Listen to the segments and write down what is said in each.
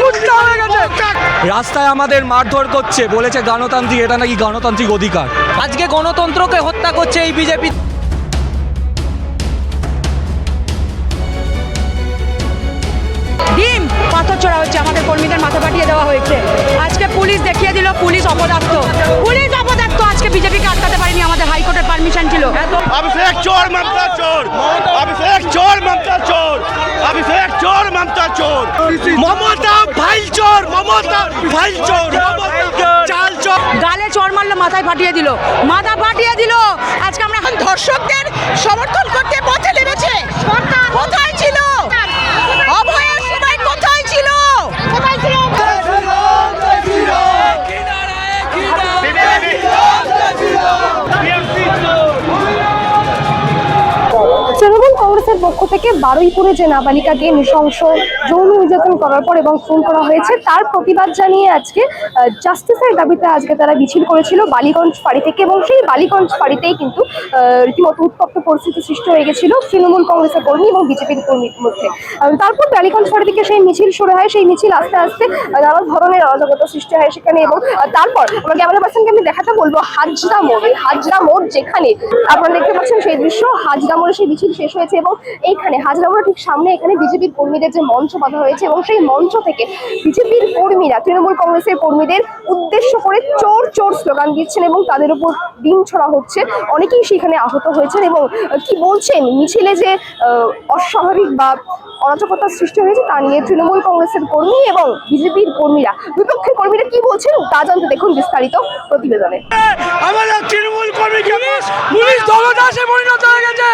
কুত্তা হয়ে গেছে। রাস্তায় আমাদের মারধর করছে, বলেছে গণতান্ত্রিক, এটা নাকি গণতান্ত্রিক অধিকার। আজকে গণতন্ত্রকে হত্যা করছে এই বিজেপি। ডিম পাথর ছোড়া হচ্ছে, আমাদের কর্মীদের মাথা ফাটিয়ে দেওয়া হয়েছে। আজকে পুলিশ দেখিয়ে দিল পুলিশ অপদার্থ। আজকে বিজেপিকে আটকাতে পারেনি, আমাদের হাইকোর্টের পারমিশন ছিল। अभिषेक चोर ममता चोर, अभिषेक चोर ममता चोर, अभिषेक चोर ममता चोर, ममता भाई चोर, ममता भाई चोर, चाल चोर। গালে চড় মারলো, মাথায় ফাটিয়ে দিল, মাথা ফাটিয়ে দিল। আজকে আমরা ধর্ষকদের সমর্থন করতে পথে নেমেছে। কোথায় ছিল অভয়ের সময়? কোথায় ছিল? তৃণমূল কংগ্রেসের পক্ষ থেকে বারুইপুরে যে নাবালিকাকে নৃশংস যৌন নির্যাতন করার পর এবং খুন করা হয়েছে তার প্রতিবাদ জানিয়ে আজকে জাস্টিসের দাবিতে আজকে তারা মিছিল করেছিল বালিগঞ্জ ফাঁড়ি থেকে, এবং সেই বালিগঞ্জ ফাঁড়িতেই কিন্তু রীতিমতো উত্তপ্ত পরিস্থিতি সৃষ্টি হয়ে গেছিল তৃণমূল কংগ্রেসের কর্মী এবং বিজেপির কর্মীর মধ্যে। তারপর বালিগঞ্জ ফাঁড়ি থেকে সেই মিছিল শুরু হয়, সেই মিছিল আস্তে আস্তে নানা ধরনের অরাজকতা সৃষ্টি হয় সেখানে, এবং তারপর আমরা ক্যামেরা পার্সনকে আমি দেখাতে বলবো হাজরা মোড়। এই হাজরা মোড় যেখানে আপনারা দেখতে পাচ্ছেন সেই দৃশ্য, হাজরা মোড়ে সেই মিছিল শেষ হয়েছে এবং এইখানে হাজরা মোড়ের ঠিক সামনে এখানে বিজেপির কর্মীদের যে মঞ্চ বাঁধা হয়েছে, এবং সেই মঞ্চ থেকে বিজেপির কর্মীরা তৃণমূল কংগ্রেসের কর্মীদের উদ্দেশ্য করে চোর চোর স্লোগান দিচ্ছেন এবং তাদের উপর ডিম ছড়া হচ্ছে। অনেকেই সেখানে আহত হয়েছেন এবং কি বলছেন মিছিলে যে অস্বাভাবিক বা অরাজকতার সৃষ্টি হয়েছে তা নিয়ে তৃণমূল কংগ্রেসের কর্মী এবং বিজেপির কর্মীরা, বিপক্ষের কর্মীরা কি বলছেন তা জানতে দেখুন বিস্তারিত প্রতিবেদনে। আমাদের তৃণমূল কর্মীকে পুলিশ দলদাসে পরিণত হয়ে গেছে,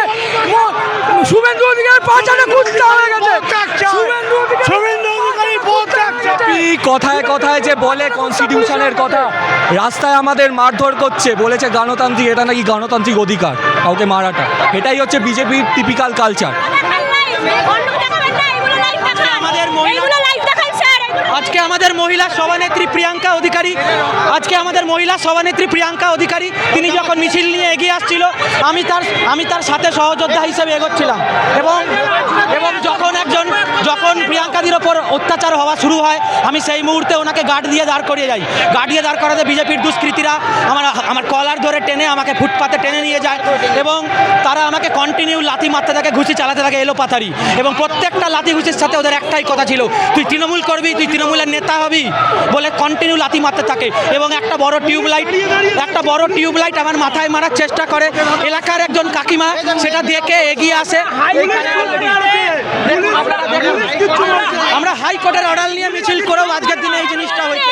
শুভেন্দু অধিকারী পাঁচাটা কুত্তা হয়ে গেছে। শুভেন্দু অধিকারী কথায় কথায় যে বলে কনস্টিটিউশনের কথা, রাস্তায় আমাদের মারধর করছে, বলেছে গণতান্ত্রিক, এটা নাকি গণতান্ত্রিক অধিকার কাউকে মারাটা। এটাই হচ্ছে বিজেপির টিপিক্যাল কালচার। আজকে আমাদের মহিলা সভানেত্রী প্রিয়াঙ্কা অধিকারী তিনি যখন মিছিল নিয়ে এগিয়ে আসছিল আমি তার সাথে সহযোদ্ধা হিসেবে এগোচ্ছিলাম, এবং যখন প্রিয়াঙ্কাদির ওপর অত্যাচার হওয়া শুরু হয় আমি সেই মুহূর্তে ওনাকে গার্ড দিয়ে দাঁড় করিয়ে যাই। গার্ড দিয়ে দাঁড় করাতে বিজেপির দুষ্কৃতীরা আমার কলার ধরে টেনে আমাকে ফুটপাতে টেনে নিয়ে যায়, এবং তারা আমাকে কন্টিনিউ লাথি মারতে থাকে, ঘুষি চালাতে থাকে এলো পাথারি, এবং প্রত্যেকটা লাথি ঘুষির সাথে ওদের একটাই কথা ছিল, তুই তৃণমূল করবি, তুই তৃণমূলের নেতা হবি বলে কন্টিনিউ লাথি মারতে থাকে। এবং একটা বড় টিউবলাইট আমার মাথায় মারার চেষ্টা করে, এলাকার একজন কাকিমা সেটা দেখে এগিয়ে আসে। আমরা হাইকোর্টের অর্ডার নিয়ে মিছিল করেও আজকের দিনে এই জিনিসটা হয়েছে।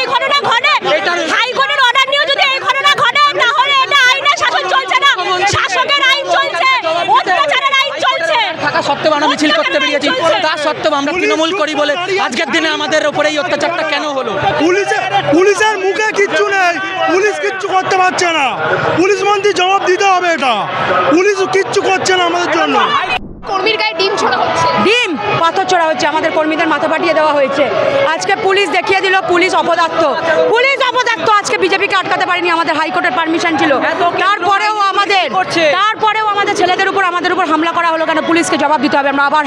হাইকোর্টের অর্ডার নিয়ে যদি এই ঘটনা ঘটে তাহলে এটা আইনের শাসন চলছে না, শাসকের আইন চলছে, অত্যাচারের আইন চলছে। থাকা সত্ত্বেও আমরা মিছিল করতে বেরিয়েছি, তা সত্ত্বেও আমরা তৃণমূল করি বলে আজকের দিনে আমাদের ওপরে এই অত্যাচারটা কেন হলো? পুলিশের মুখে কিচ্ছু নেই, পুলিশ কিচ্ছু করতে পারছে না, পুলিশ মন্ত্রী জবাব দিতে হবে। এটা পুলিশ কিচ্ছু করছে না আমাদের জন্য। কর্মীর গায়ে ডিম ছোড়া হচ্ছে, ডিম পাথর ছোড়া হচ্ছে, আমাদের কর্মীদের মাথা ফাটিয়ে দেওয়া হয়েছে। আজকে পুলিশ দেখিয়ে দিল পুলিশ অপদার্থ। আজকে বিজেপিকে আটকাতে পারেনি, আমাদের হাইকোর্টের পারমিশন ছিল। তারপরেও আমাদের ছেলেদের উপর আমাদের উপর হামলা করা হলো কেন? পুলিশকে জবাব দিতে হবে। আমরা আবার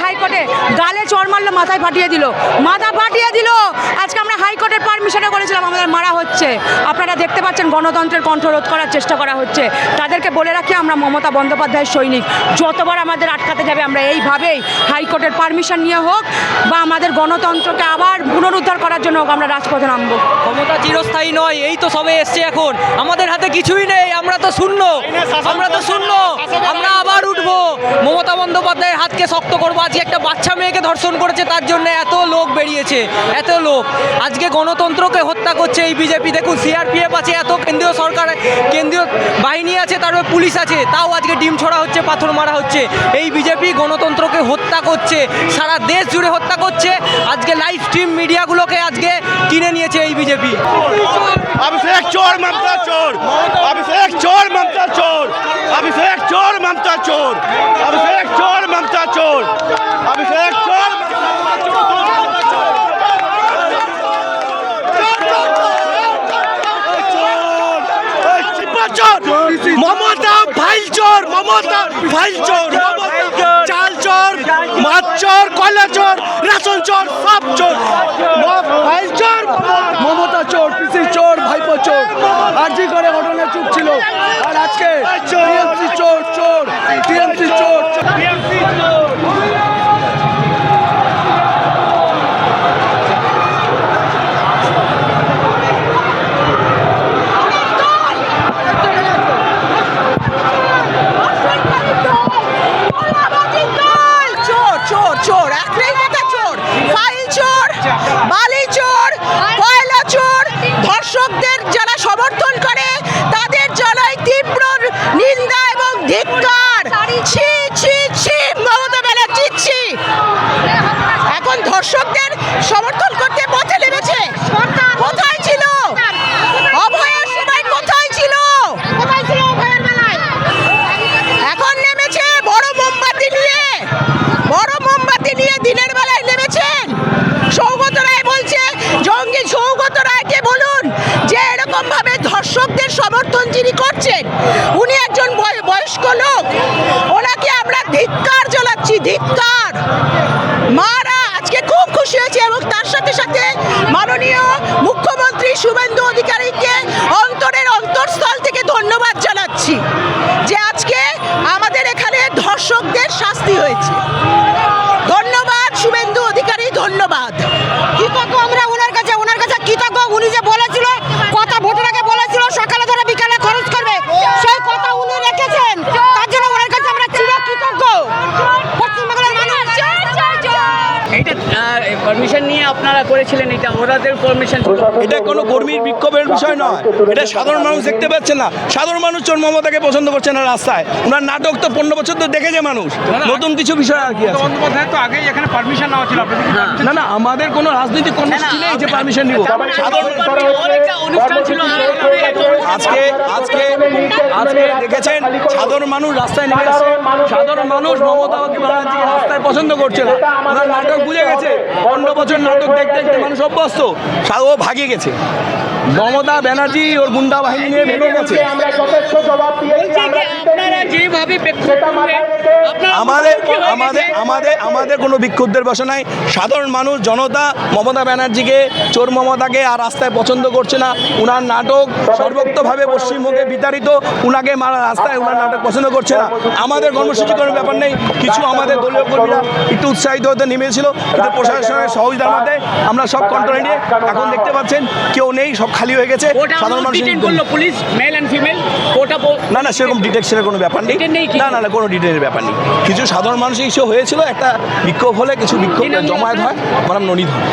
হাইকোর্টে গালে চড় মারলো, মাথায় ফাটিয়ে দিল, মাথা ফাটিয়ে দিল। আজকে আমরা হাইকোর্টের পারমিশনে করেছিলাম, আমাদের মারা হচ্ছে। আপনারা দেখতে পাচ্ছেন গণতন্ত্রের কণ্ঠ রোধ করার চেষ্টা করা হচ্ছে। তাদেরকে বলে রাখি আমরা মমতা বন্দ্যোপাধ্যায়ের সৈনিক, যতবার আমাদের আটকাতে যাবে আমরা এইভাবেই হাইকোর্টের পারমিশন নিয়ে হোক বা আমাদের গণতন্ত্রকে আবার পুনরুদ্ধার করার জন্য হোক আমরা রাজপথে নামবো। ক্ষমতা চিরস্থায়ী নয়, এই তো সবে এসছে এখন, আমাদের হাতে কিছুই নেই, আমরা তো শূন্য, আমরা আবার উঠবো, মমতা বন্দ্যোপাধ্যায়ের হাতকে শক্ত করবো। আজকে একটা বাচ্চা মেয়েকে ধর্ষণ করেছে, তার জন্য এত লোক বেরিয়েছে, এত লোক। আজকে গণতন্ত্রকে হত্যা করছে এই বিজেপি। দেখুন সিআরপিএফ আছে, এত কেন্দ্রীয় সরকার, কেন্দ্রীয় বাহিনী আছে, তারপরে পুলিশ আছে, তাও আজকে ডিম ছড়া হচ্ছে, পাথর মারা হচ্ছে। এই বিজেপি গণতন্ত্রকে হত্যা করছে, সারা দেশ জুড়ে হত্যা করছে। আজকে লাইভ স্ট্রিম মিডিয়াগুলোকে আজকে কিনে নিয়েছে এই বিজেপি। अभिषेक चोर ममता चोर, अभिषेक चोर ममता चोर, अभिषेक चोर ममता चोर, अभिषेक चोर ममता चोर, अभिषेक चोर ममता भाई चोर, ममता भाई चोर, चाल चोर, मात चोर, कयला चोर, राशन चोर। উনি একজন বয়স্ক লোক, ওনাকে আমরা ধিক্কার জানাচ্ছি, ধিক্কার। মারা আজকে খুব খুশি হয়েছে এবং তার সাথে সাথে মাননীয় মুখ্যমন্ত্রী শুভেন্দু অধিকারীকে অন্তরের অন্তঃস্থল থেকে ধন্যবাদ জানাচ্ছি যে আজকে আমাদের এখানে ধর্ষকদের শাস্তি হয়েছে। ধন্যবাদ শুভেন্দু অধিকারী, ধন্যবাদ। কৃতজ্ঞ আমরা ওনার কাছে কৃতজ্ঞ। উনি যে বলেছিল কথা ভোটের আগে বলেছিল সকালে ধরে বিকালে খরচ করবে, সেই কথা উনি রেখেছেন, তার জন্য ওনার কাছে আমরা চিরকৃতজ্ঞ। পশ্চিমবাংলার মানুষ এইটা পারমিশন নিয়ে আপনারা করেছিলেন, এটা ওনাদের পারমিশন? এটা কোনো কর্মীর বিক্ষোভের বিষয় নয়, এটা সাধারণ মানুষ দেখতে পাচ্ছে না। সাধারণ মানুষ চোর মমতাকে পছন্দ করছে না রাস্তায়। ওনার নাটক তো 15 বছর তো দেখেছে মানুষ, নতুন কিছু বিষয় আর কি আছে? বন্দ্যোপাধ্যায় তো আগেই এখানে পারমিশন নেওয়া ছিল, না না, আমাদের কোনো রাজনৈতিক কর্মসূচি নেই যে পারমিশন নিব। অনুষ্ঠান ছিল আজকে আজকে আজকে দেখেছেন সাধারণ মানুষ রাস্তায় নেমে আসছে। সাধারণ মানুষ মমতা ব্যানার্জিকে রাস্তায় পছন্দ করছে না। ওনার নাটক বুঝে গেছে, 15 বছর নাটক দেখতে দেখতে মানুষ অভ্যস্ত। ও ভাগিয়ে গেছে, মমতা ব্যানার্জি ওর গুন্ডা বাহিনী নিয়ে ভেঙে গেছে। আপনারা যেভাবে আমাদের কোনো বিক্ষুব্ধের বসে নাই। সাধারণ মানুষ জনতা মমতা ব্যানার্জিকে, চোর মমতাকে আর রাস্তায় পছন্দ করছে না। উনার নাটক সর্বোক্তভাবে পশ্চিমবঙ্গে বিতাড়িত। উনাকে মারা রাস্তায় উনার নাটক পছন্দ করছে না। আমাদের কর্মসূচি কোনো ব্যাপার নেই। কিছু আমাদের দলীয় কর্মীরা একটু উৎসাহিত হতে নেমেছিল, কিন্তু প্রশাসনের সহযোগিতার মধ্যে আমরা সব কন্ট্রোলে নিয়ে এখন দেখতে পাচ্ছেন কেউ নেই, সব খালি হয়ে গেছে। সাধারণ মানুষ পুলিশ মেল অ্যান্ড ফিমেল না না, সেরকম ডিটেকশনের কোনো ব্যাপার নেই। না না না, কোনো ডিটেনের ব্যাপার নেই। কিছু সাধারণ মানুষের ইস্যু হয়েছিল, একটা বিক্ষোভ হলে কিছু বিক্ষোভ জমায়েত হয়, মানে ননিত হয়।